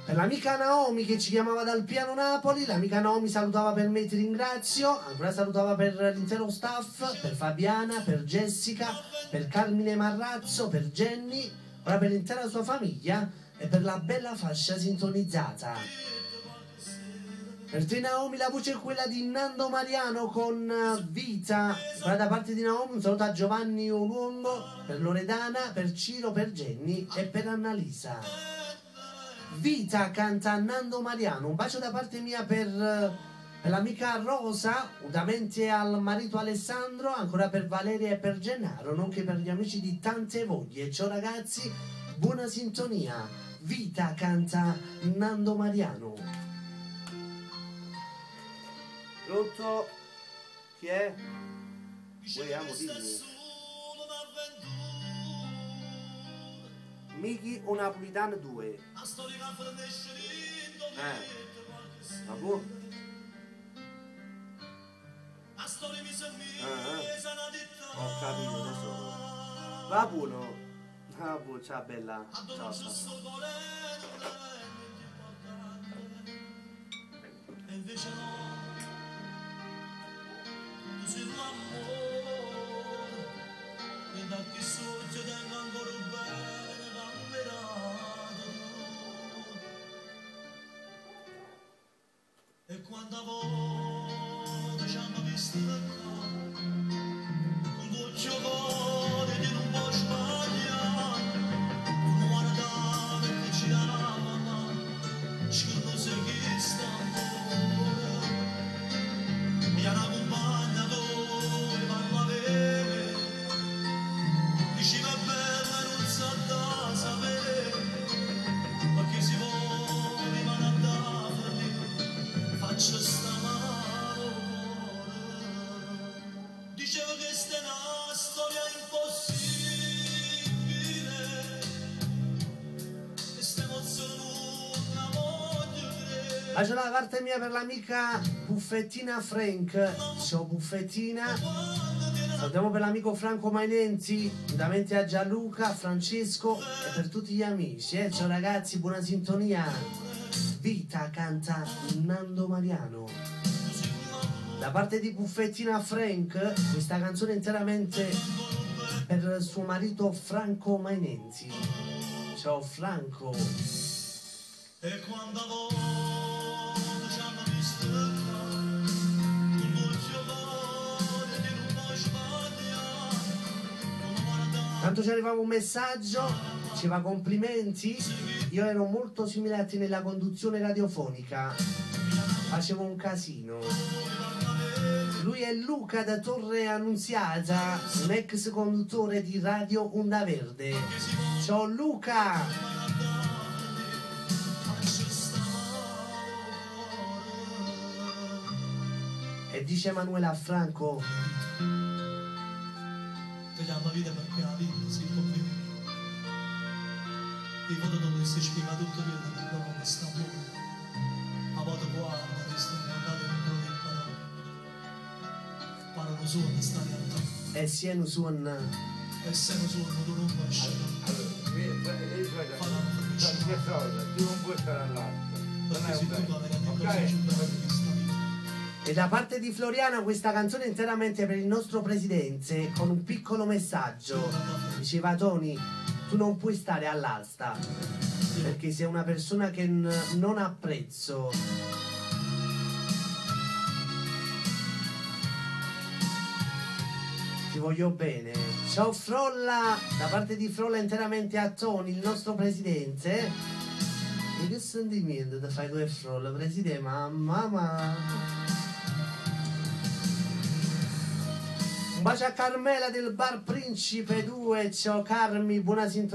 Per l'amica Naomi che ci chiamava dal piano Napoli, l'amica Naomi salutava per me, ti ringrazio, ancora salutava per l'intero staff, per Fabiana, per Jessica, per Carmine Marrazzo, per Jenny, ora per l'intera sua famiglia e per la bella fascia sintonizzata. Per te Naomi la voce è quella di Nando Mariano con Vita, ora da parte di Naomi un saluto a Giovanni Oluongo, per Loredana, per Ciro, per Jenny e per Annalisa. Vita canta Nando Mariano, un bacio da parte mia per l'amica Rosa, unitamente al marito Alessandro, ancora per Valeria e per Gennaro, nonché per gli amici di Tante Voglie. Ciao ragazzi, buona sintonia. Vita canta Nando Mariano. Pronto? Chi è? Vogliamo dirmi? Miki o Napolitano 2. Vabbè. Ho capito adesso. Va buono. Ah, buono, ciao bella. Ciao, ciao. E invece no, tu sei l'amore e da chi sorge tengo ancora un bene. E quando volte ci hanno visto da qua, un dolce cuore che non può sbagliare, come guardava e ci dava mamma, ci non sei chi sta ancora, mi hanno accompagnato e parla bene, diceva bella non sa da sapere, ma chi si vuole ma non da farli, faccio sta mano cuore. Dicevo che sta è una storia impossibile, e ste emozioni non voglio credere. Lascio la carta mia per l'amica Buffettina Frank. Ciao Buffettina. Salutiamo per l'amico Franco Mainenzi, unitamente a Gianluca, Francesco e per tutti gli amici. Ciao ragazzi, buona sintonia. Vita canta Nando Mariano. Da parte di Buffettina Frank, questa canzone interamente per suo marito Franco Mainenzi. Ciao Franco. E quando volte ci hanno visto da qua, un dolce cuore che non può sbagliare, come guardava. Tanto ci arrivava un messaggio, diceva complimenti, io ero molto simile a te nella conduzione radiofonica, facevo un casino. Lui è Luca da Torre Annunziata, un ex conduttore di Radio Onda Verde. Ciao Luca! E dice Emanuela a Franco: togliamo la vita perché la vita si può vivere. Io quando dovresti spiegare tutto io non dico come sta buono. Ma vado qua, ma resto mandato in un le parole. Parlano suona sta realtà. E siano suona. E siano suona, tu non puoi uscire. Tu non puoi stare all'alto. Perché se tu va veramente cose più belle di sta vita. E da parte di Floriana questa canzone interamente per il nostro presidente, con un piccolo messaggio. Diceva Tony, tu non puoi stare all'asta perché sei una persona che non ha prezzo. Ti voglio bene. Ciao Frolla, da parte di Frolla interamente a Tony, il nostro presidente. E che sentimento da fare tu e Frolla, presidente? Mamma. Un bacio a Carmela del Bar Principe 2, ciao Carmi, buona sintonia.